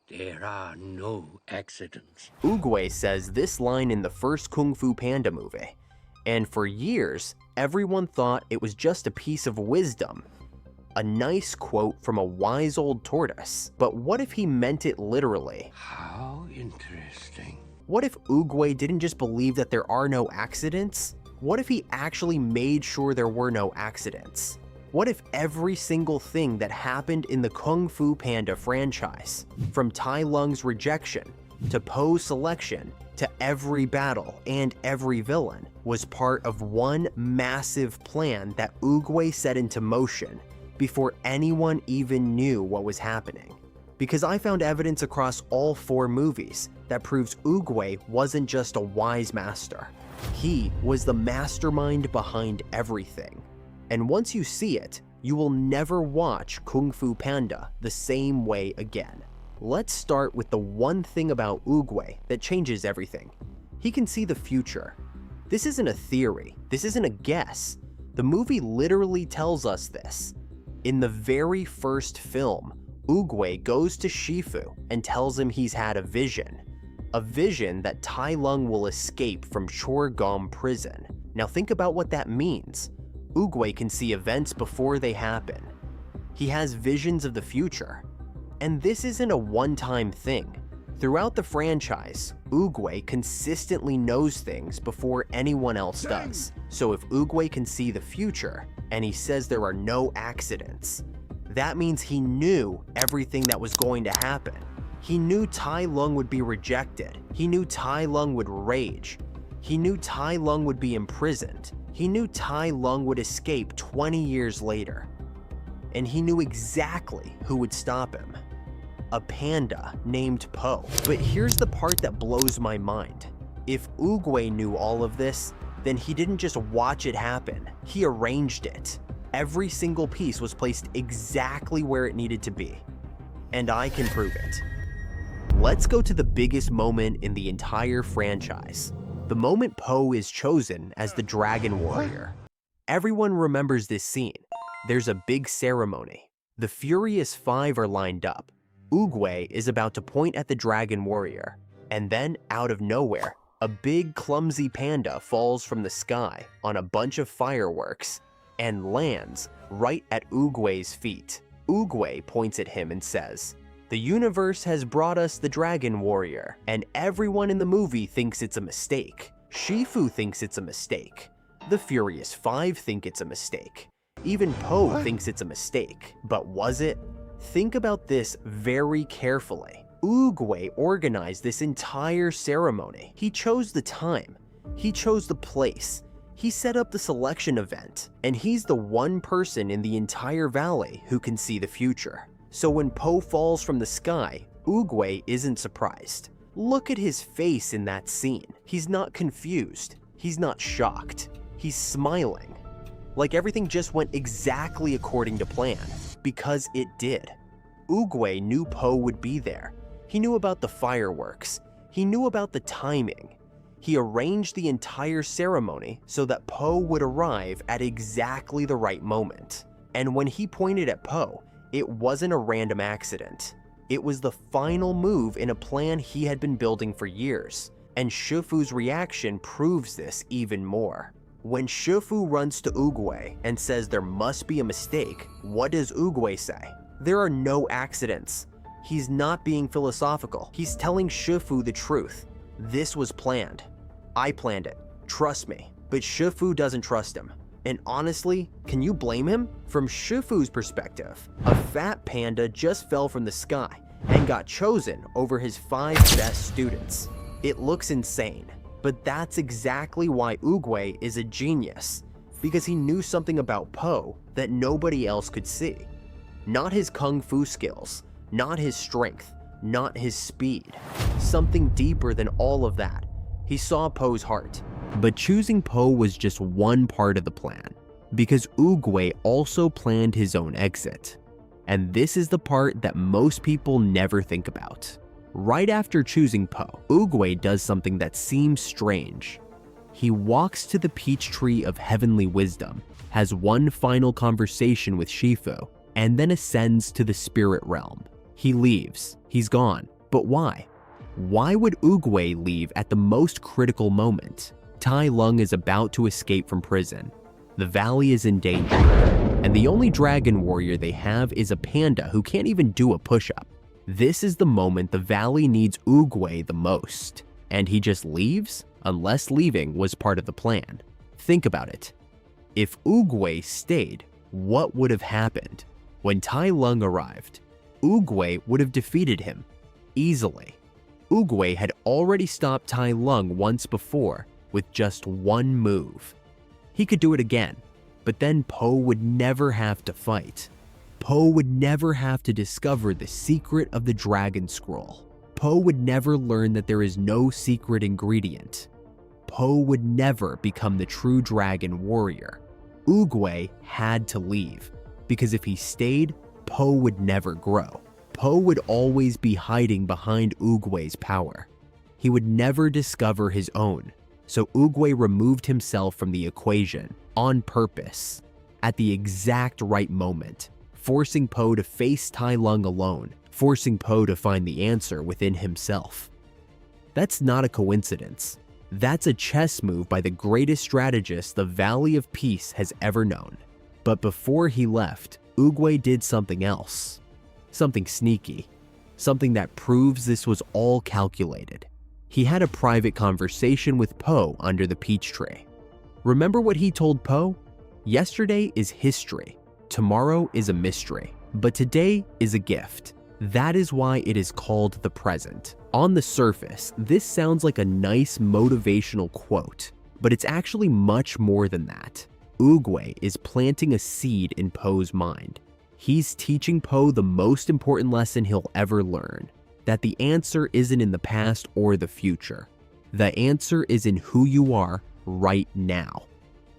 There are no accidents. Oogway says this line in the first Kung Fu Panda movie, and for years, everyone thought it was just a piece of wisdom. A nice quote from a wise old tortoise. But what if he meant it literally? How interesting. What if Oogway didn't just believe that there are no accidents? What if he actually made sure there were no accidents? What if every single thing that happened in the Kung Fu Panda franchise, from Tai Lung's rejection, to Po's selection, to every battle and every villain, was part of one massive plan that Oogway set into motion before anyone even knew what was happening? Because I found evidence across all 4 movies that proves Oogway wasn't just a wise master. He was the mastermind behind everything. And once you see it, you will never watch Kung Fu Panda the same way again. Let's start with the one thing about Oogway that changes everything. He can see the future. This isn't a theory, this isn't a guess. The movie literally tells us this. In the very first film, Oogway goes to Shifu and tells him he's had a vision that Tai Lung will escape from Chorgom prison. Now think about what that means. Oogway can see events before they happen. He has visions of the future. And this isn't a one-time thing. Throughout the franchise, Oogway consistently knows things before anyone else does. So if Oogway can see the future, and he says there are no accidents, that means he knew everything that was going to happen. He knew Tai Lung would be rejected. He knew Tai Lung would rage. He knew Tai Lung would be imprisoned. He knew Tai Lung would escape 20 years later. And he knew exactly who would stop him. A panda named Po. But here's the part that blows my mind. If Oogway knew all of this, then he didn't just watch it happen. He arranged it. Every single piece was placed exactly where it needed to be. And I can prove it. Let's go to the biggest moment in the entire franchise. The moment Po is chosen as the Dragon Warrior. Everyone remembers this scene. There's a big ceremony. The Furious Five are lined up. Oogway is about to point at the Dragon Warrior. And then, out of nowhere, a big clumsy panda falls from the sky on a bunch of fireworks and lands right at Oogway's feet. Oogway points at him and says, "The universe has brought us the Dragon Warrior, and everyone in the movie thinks it's a mistake. Shifu thinks it's a mistake. The Furious Five think it's a mistake. Even Po thinks it's a mistake. But was it? Think about this very carefully. Oogway organized this entire ceremony. He chose the time. He chose the place. He set up the selection event. And he's the one person in the entire valley who can see the future. So when Po falls from the sky, Oogway isn't surprised. Look at his face in that scene. He's not confused. He's not shocked. He's smiling. Like everything just went exactly according to plan, because it did. Oogway knew Po would be there. He knew about the fireworks. He knew about the timing. He arranged the entire ceremony so that Po would arrive at exactly the right moment. And when he pointed at Po, it wasn't a random accident. It was the final move in a plan he had been building for years, and Shifu's reaction proves this even more. When Shifu runs to Oogway and says there must be a mistake, what does Oogway say? There are no accidents. He's not being philosophical. He's telling Shifu the truth. This was planned. I planned it. Trust me. But Shifu doesn't trust him. And honestly, can you blame him? From Shifu's perspective, a fat panda just fell from the sky and got chosen over his 5 best students. It looks insane, but that's exactly why Oogway is a genius, because he knew something about Po that nobody else could see. Not his kung fu skills, not his strength, not his speed. Something deeper than all of that. He saw Po's heart. But choosing Po was just one part of the plan, because Oogway also planned his own exit. And this is the part that most people never think about. Right after choosing Po, Oogway does something that seems strange. He walks to the peach tree of heavenly wisdom, has one final conversation with Shifu, and then ascends to the spirit realm. He leaves. He's gone. But why? Why would Oogway leave at the most critical moment? Tai Lung is about to escape from prison. The valley is in danger, and the only dragon warrior they have is a panda who can't even do a push-up. This is the moment the valley needs Oogway the most, and he just leaves? Unless leaving was part of the plan. Think about it. If Oogway stayed, what would have happened? When Tai Lung arrived, Oogway would have defeated him easily. Oogway had already stopped Tai Lung once before with just one move. He could do it again, but then Po would never have to fight. Po would never have to discover the secret of the Dragon Scroll. Po would never learn that there is no secret ingredient. Po would never become the true dragon warrior. Oogway had to leave, because if he stayed, Po would never grow. Po would always be hiding behind Oogway's power. He would never discover his own, so Oogway removed himself from the equation on purpose at the exact right moment, forcing Po to face Tai Lung alone, forcing Po to find the answer within himself. That's not a coincidence. That's a chess move by the greatest strategist the Valley of Peace has ever known. But before he left, Oogway did something else. Something sneaky. Something that proves this was all calculated. He had a private conversation with Po under the peach tree. Remember what he told Po? Yesterday is history. Tomorrow is a mystery. But today is a gift. That is why it is called the present. On the surface, this sounds like a nice motivational quote, but it's actually much more than that. Oogway is planting a seed in Po's mind. He's teaching Po the most important lesson he'll ever learn, that the answer isn't in the past or the future. The answer is in who you are right now.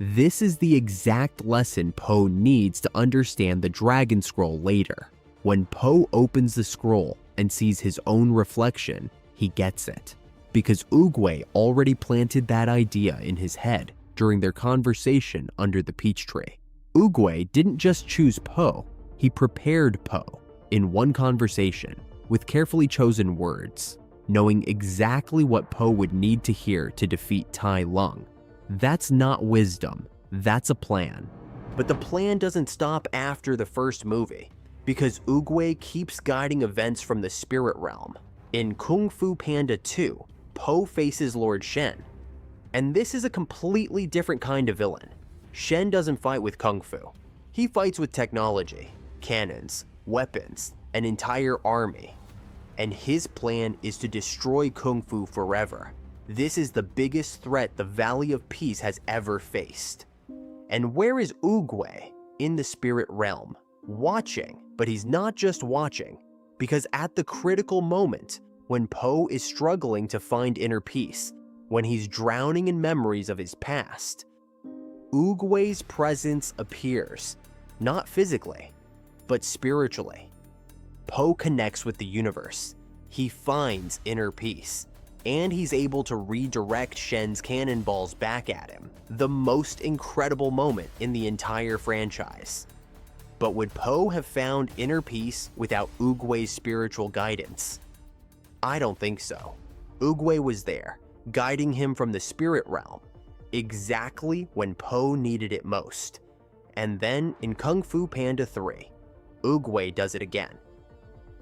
This is the exact lesson Po needs to understand the Dragon Scroll later. When Po opens the scroll and sees his own reflection, he gets it. Because Oogway already planted that idea in his head during their conversation under the peach tree. Oogway didn't just choose Po, he prepared Po in one conversation with carefully chosen words, knowing exactly what Po would need to hear to defeat Tai Lung. That's not wisdom, that's a plan. But the plan doesn't stop after the first movie, because Oogway keeps guiding events from the spirit realm. In Kung Fu Panda 2, Po faces Lord Shen. And this is a completely different kind of villain. Shen doesn't fight with Kung Fu. He fights with technology, cannons, weapons, an entire army. And his plan is to destroy Kung Fu forever. This is the biggest threat the Valley of Peace has ever faced. And where is Oogway? In the spirit realm, watching. But he's not just watching, because at the critical moment, when Po is struggling to find inner peace, when he's drowning in memories of his past, Oogway's presence appears, not physically, but spiritually. Po connects with the universe. He finds inner peace, and he's able to redirect Shen's cannonballs back at him. The most incredible moment in the entire franchise. But would Po have found inner peace without Oogway's spiritual guidance? I don't think so. Oogway was there, guiding him from the spirit realm, exactly when Po needed it most. And then in Kung Fu Panda 3, Oogway does it again.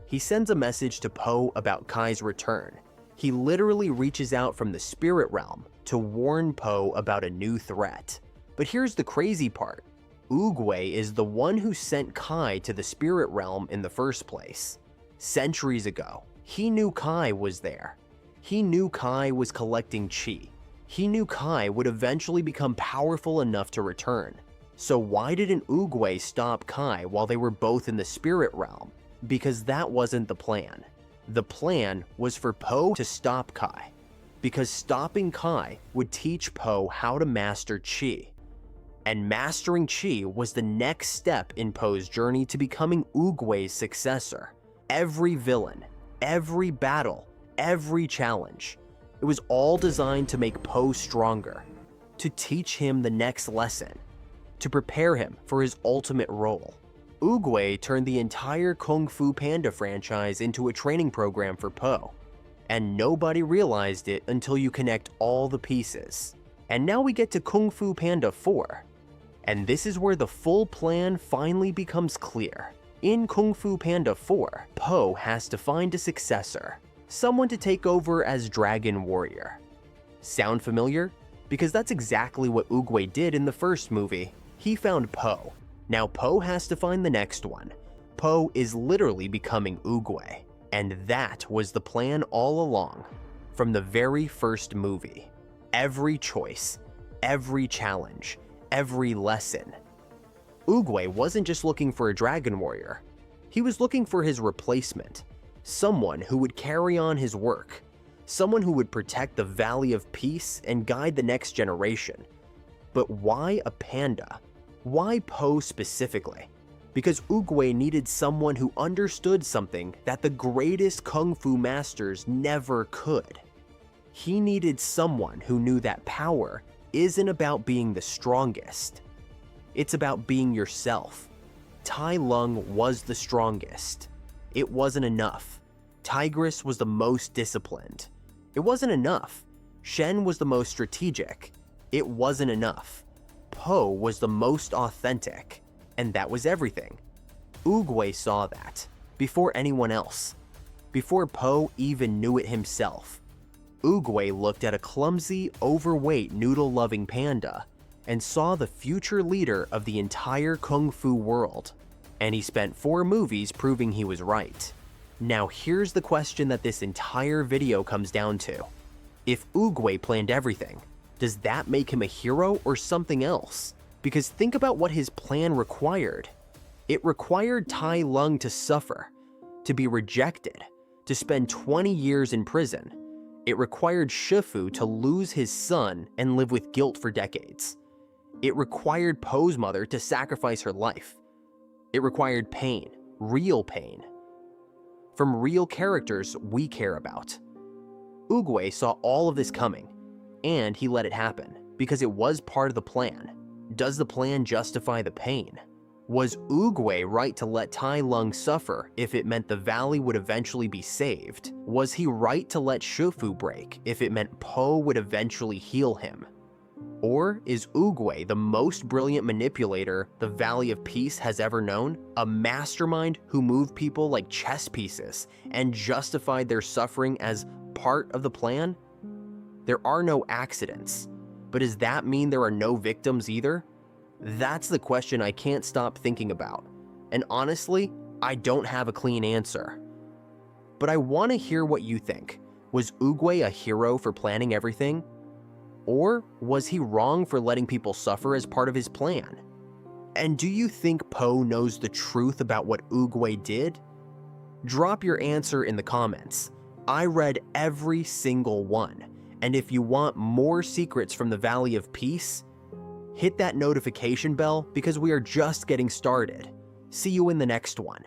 He sends a message to Po about Kai's return. He literally reaches out from the spirit realm to warn Po about a new threat. But here's the crazy part. Oogway is the one who sent Kai to the spirit realm in the first place. Centuries ago, he knew Kai was there. He knew Kai was collecting chi. He knew Kai would eventually become powerful enough to return. So why didn't Oogway stop Kai while they were both in the spirit realm? Because that wasn't the plan. The plan was for Po to stop Kai, because stopping Kai would teach Po how to master chi. And mastering chi was the next step in Po's journey to becoming Oogway's successor. Every villain, every battle, every challenge, it was all designed to make Po stronger, to teach him the next lesson, to prepare him for his ultimate role. Oogway turned the entire Kung Fu Panda franchise into a training program for Po, and nobody realized it until you connect all the pieces. And now we get to Kung Fu Panda 4, and this is where the full plan finally becomes clear. In Kung Fu Panda 4, Po has to find a successor, someone to take over as Dragon Warrior. Sound familiar? Because that's exactly what Oogway did in the first movie. He found Po. Now Po has to find the next one. Po is literally becoming Oogway. And that was the plan all along. From the very first movie. Every choice, every challenge, every lesson. Oogway wasn't just looking for a Dragon Warrior. He was looking for his replacement. Someone who would carry on his work. Someone who would protect the Valley of Peace and guide the next generation. But why a panda? Why Po specifically? Because Oogway needed someone who understood something that the greatest Kung Fu masters never could. He needed someone who knew that power isn't about being the strongest. It's about being yourself. Tai Lung was the strongest. It wasn't enough. Tigress was the most disciplined. It wasn't enough. Shen was the most strategic. It wasn't enough. Po was the most authentic. And that was everything. Oogway saw that, before anyone else. Before Po even knew it himself. Oogway looked at a clumsy, overweight, noodle-loving panda and saw the future leader of the entire Kung Fu world. And he spent 4 movies proving he was right. Now here's the question that this entire video comes down to. If Oogway planned everything, does that make him a hero or something else? Because think about what his plan required. It required Tai Lung to suffer, to be rejected, to spend 20 years in prison. It required Shifu to lose his son and live with guilt for decades. It required Po's mother to sacrifice her life. It required pain, real pain, from real characters we care about. Oogway saw all of this coming, and he let it happen, because it was part of the plan. Does the plan justify the pain? Was Oogway right to let Tai Lung suffer if it meant the valley would eventually be saved? Was he right to let Shifu break if it meant Po would eventually heal him? Or is Oogway the most brilliant manipulator the Valley of Peace has ever known? A mastermind who moved people like chess pieces and justified their suffering as part of the plan? There are no accidents, but does that mean there are no victims either? That's the question I can't stop thinking about, and honestly, I don't have a clean answer. But I want to hear what you think. Was Oogway a hero for planning everything? Or was he wrong for letting people suffer as part of his plan? And do you think Po knows the truth about what Oogway did? Drop your answer in the comments. I read every single one, and if you want more secrets from the Valley of Peace, hit that notification bell because we are just getting started. See you in the next one.